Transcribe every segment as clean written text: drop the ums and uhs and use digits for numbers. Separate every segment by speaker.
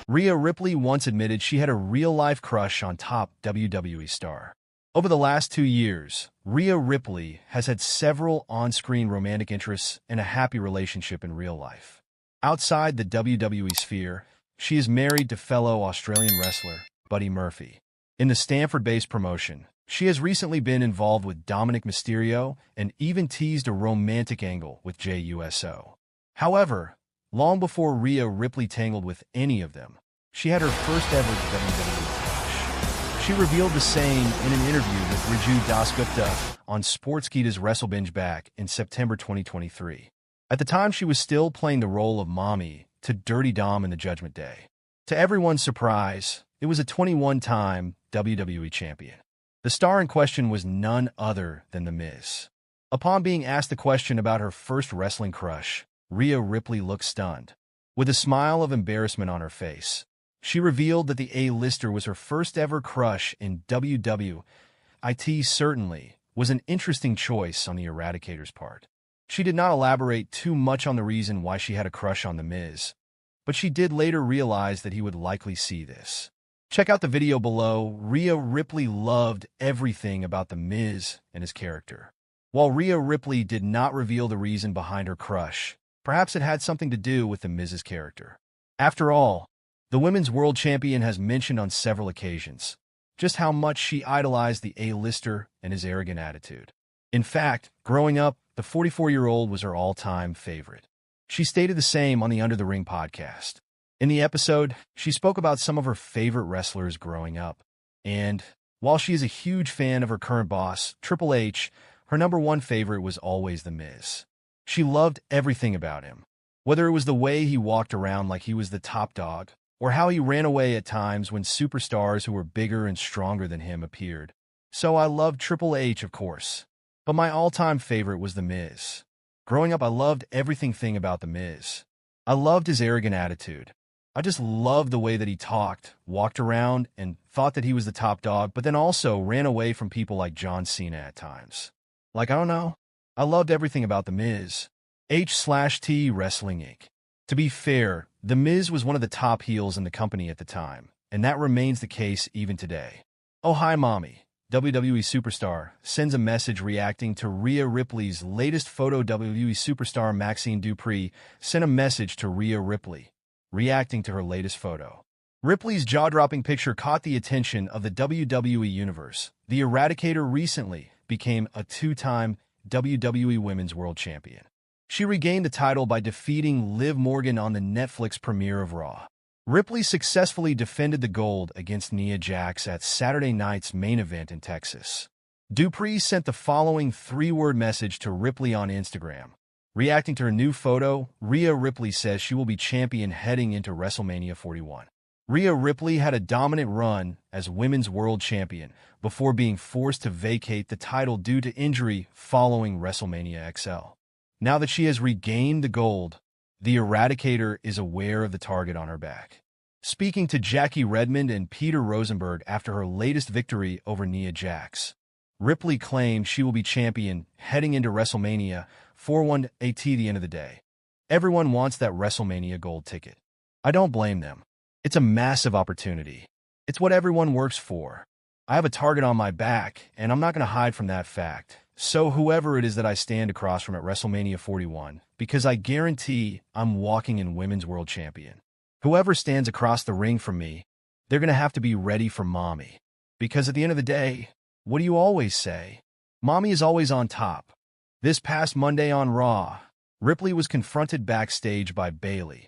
Speaker 1: Rhea Ripley once admitted she had a real-life crush on top WWE star. Over the last 2 years, Rhea Ripley has had several on-screen romantic interests and a happy relationship in real life. Outside the WWE sphere, she is married to fellow Australian wrestler Buddy Murphy. In the Stanford-based promotion, she has recently been involved with Dominik Mysterio and even teased a romantic angle with Jey Uso. However, long before Rhea Ripley tangled with any of them, she had her first ever WWE crush. She revealed the same in an interview with Riju Dasgupta on Sportskeeda's WrestleBinge back in September 2023. At the time, she was still playing the role of Mami to Dirty Dom in the Judgment Day. To everyone's surprise, it was a 21-time WWE champion. The star in question was none other than The Miz. Upon being asked the question about her first wrestling crush, Rhea Ripley looked stunned. With a smile of embarrassment on her face, she revealed that the A-lister was her first ever crush in WWE. It certainly was an interesting choice on the Eradicator's part. She did not elaborate too much on the reason why she had a crush on The Miz, but she did later realize that he would likely see this. Check out the video below. Rhea Ripley loved everything about The Miz and his character. While Rhea Ripley did not reveal the reason behind her crush, perhaps it had something to do with The Miz's character. After all, the Women's World Champion has mentioned on several occasions just how much she idolized the A-lister and his arrogant attitude. In fact, growing up, the 44-year-old was her all-time favorite. She stated the same on the Under the Ring podcast. In the episode, she spoke about some of her favorite wrestlers growing up. And while she is a huge fan of her current boss, Triple H, her number one favorite was always The Miz. She loved everything about him, whether it was the way he walked around like he was the top dog, or how he ran away at times when superstars who were bigger and stronger than him appeared. So I loved Triple H, of course. But my all-time favorite was The Miz. Growing up, I loved everything about The Miz. I loved his arrogant attitude. I just loved the way that he talked, walked around, and thought that he was the top dog, but then also ran away from people like John Cena at times. Like, I don't know. I loved everything about The Miz. H/T Wrestling Inc. To be fair, The Miz was one of the top heels in the company at the time, and that remains the case even today. Oh Hi Mami, WWE Superstar, sends a message reacting to Rhea Ripley's latest photo. WWE Superstar Maxine Dupree sent a message to Rhea Ripley, reacting to her latest photo. Ripley's jaw-dropping picture caught the attention of the WWE Universe. The Eradicator recently became a 2-time WWE Women's World Champion. She regained the title by defeating Liv Morgan on the Netflix premiere of Raw. Ripley successfully defended the gold against Nia Jax at Saturday night's main event in Texas. Dupree sent the following 3-word message to Ripley on Instagram. Reacting to her new photo, Rhea Ripley says she will be champion heading into WrestleMania 41. Rhea Ripley had a dominant run as Women's World Champion before being forced to vacate the title due to injury following WrestleMania XL. Now that she has regained the gold, the Eradicator is aware of the target on her back. Speaking to Jackie Redmond and Peter Rosenberg after her latest victory over Nia Jax, Ripley claimed she will be champion heading into WrestleMania 41 at the end of the day. Everyone wants that WrestleMania gold ticket. I don't blame them. It's a massive opportunity. It's what everyone works for. I have a target on my back, and I'm not going to hide from that fact. So whoever it is that I stand across from at WrestleMania 41, because I guarantee I'm walking in Women's World Champion. Whoever stands across the ring from me, they're going to have to be ready for Mami. Because at the end of the day, what do you always say? Mami is always on top. This past Monday on Raw, Ripley was confronted backstage by Bayley,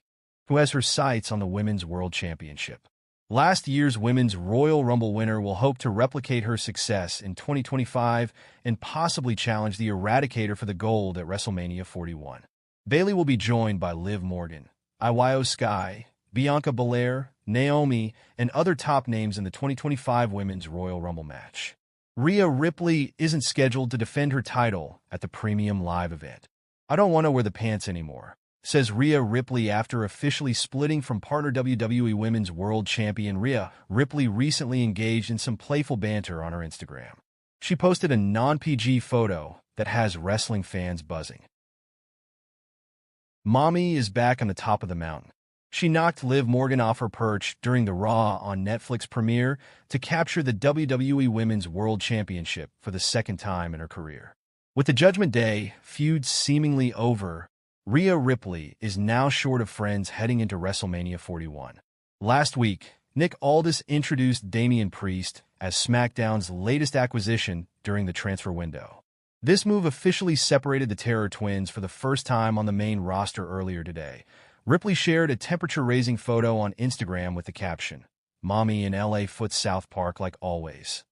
Speaker 1: who has her sights on the Women's World Championship. Last year's Women's Royal Rumble winner will hope to replicate her success in 2025 and possibly challenge the Eradicator for the gold at WrestleMania 41. Bayley will be joined by Liv Morgan, Io Sky, Bianca Belair, Naomi, and other top names in the 2025 Women's Royal Rumble match. Rhea Ripley isn't scheduled to defend her title at the Premium Live event. I don't want to wear the pants anymore, says Rhea Ripley after officially splitting from partner WWE Women's World Champion. Rhea Ripley recently engaged in some playful banter on her Instagram. She posted a non-PG photo that has wrestling fans buzzing. Mami is back on the top of the mountain. She knocked Liv Morgan off her perch during the Raw on Netflix premiere to capture the WWE Women's World Championship for the second time in her career. With the Judgment Day feud seemingly over, Rhea Ripley is now short of friends heading into WrestleMania 41. Last week, Nick Aldis introduced Damian Priest as SmackDown's latest acquisition during the transfer window. This move officially separated the Terror Twins for the first time on the main roster earlier today. Ripley shared a temperature-raising photo on Instagram with the caption, "Mami in LA Foot South Park like always."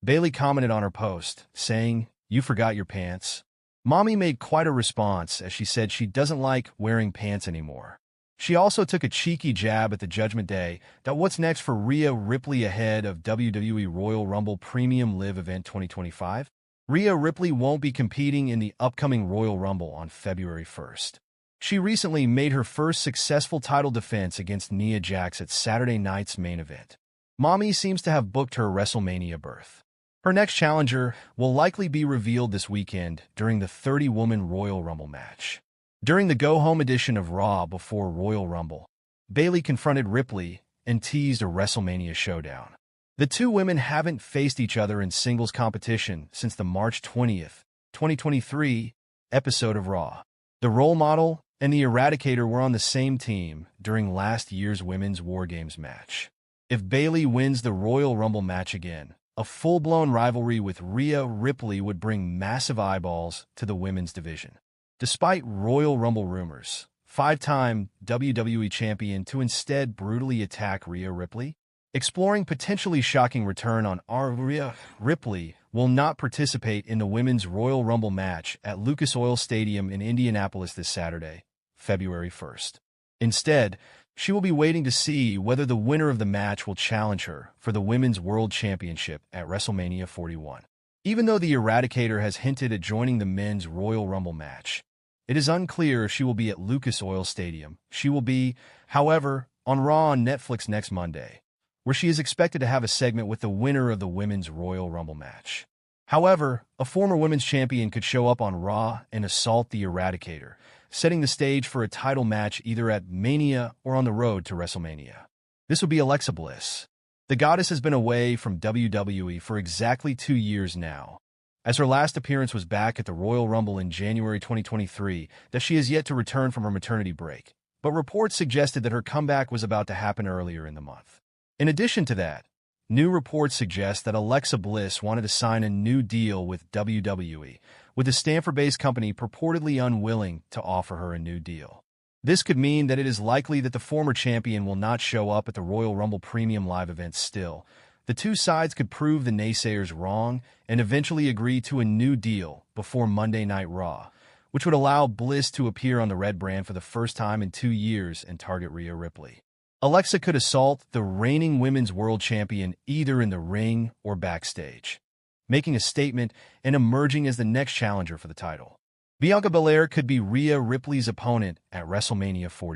Speaker 1: Bayley commented on her post, saying, "You forgot your pants." Mami made quite a response as she said she doesn't like wearing pants anymore. She also took a cheeky jab at the Judgment Day that what's next for Rhea Ripley ahead of WWE Royal Rumble Premium Live Event 2025? Rhea Ripley won't be competing in the upcoming Royal Rumble on February 1st. She recently made her first successful title defense against Nia Jax at Saturday night's main event. Mami seems to have booked her WrestleMania berth. Her next challenger will likely be revealed this weekend during the 30-woman Royal Rumble match. During the go-home edition of Raw before Royal Rumble, Bayley confronted Ripley and teased a WrestleMania showdown. The two women haven't faced each other in singles competition since the March 20th, 2023 episode of Raw. The Role Model and the Eradicator were on the same team during last year's Women's War Games match. If Bayley wins the Royal Rumble match again, a full-blown rivalry with Rhea Ripley would bring massive eyeballs to the women's division. Despite Royal Rumble rumors, five-time WWE champion to instead brutally attack Rhea Ripley, exploring potentially shocking return on Rhea Ripley will not participate in the Women's Royal Rumble match at Lucas Oil Stadium in Indianapolis this Saturday, February 1st. Instead, she will be waiting to see whether the winner of the match will challenge her for the Women's World Championship at WrestleMania 41. Even though the Eradicator has hinted at joining the Men's Royal Rumble match, it is unclear if she will be at Lucas Oil Stadium. She will be, however, on Raw on Netflix next Monday, where she is expected to have a segment with the winner of the Women's Royal Rumble match. However, a former women's champion could show up on Raw and assault the Eradicator, setting the stage for a title match either at Mania or on the road to WrestleMania. This would be Alexa Bliss. The goddess has been away from WWE for exactly 2 years now, as her last appearance was back at the Royal Rumble in January 2023, that she has yet to return from her maternity break, but reports suggested that her comeback was about to happen earlier in the month. In addition to that, new reports suggest that Alexa Bliss wanted to sign a new deal with WWE, with the Stanford-based company purportedly unwilling to offer her a new deal. This could mean that it is likely that the former champion will not show up at the Royal Rumble Premium Live event still. The two sides could prove the naysayers wrong and eventually agree to a new deal before Monday Night Raw, which would allow Bliss to appear on the red brand for the first time in 2 years and target Rhea Ripley. Alexa could assault the reigning women's world champion either in the ring or backstage, making a statement and emerging as the next challenger for the title. Bianca Belair could be Rhea Ripley's opponent at WrestleMania 40.